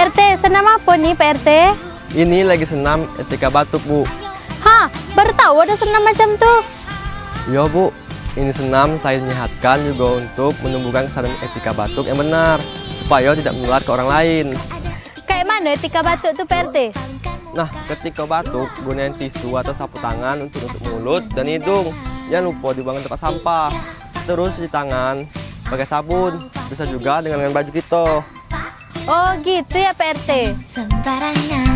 Pak RT, senam apa nih Pak RT? Ini lagi senam etika batuk, Bu. Hah, baru tahu ada senam macam tuh. Iya, Bu. Ini senam selain menyehatkan juga untuk menumbuhkan kesadaran etika batuk yang benar, supaya tidak menular ke orang lain. Kayak mana etika batuk tuh Pak RT? Nah, ketika batuk, gunain tisu atau sapu tangan untuk nutup mulut dan hidung. Jangan lupa dibuang ke tempat sampah. Terus cuci tangan pakai sabun. Bisa juga dengan baju kita. Oh gitu ya Pak RT. Sembarangan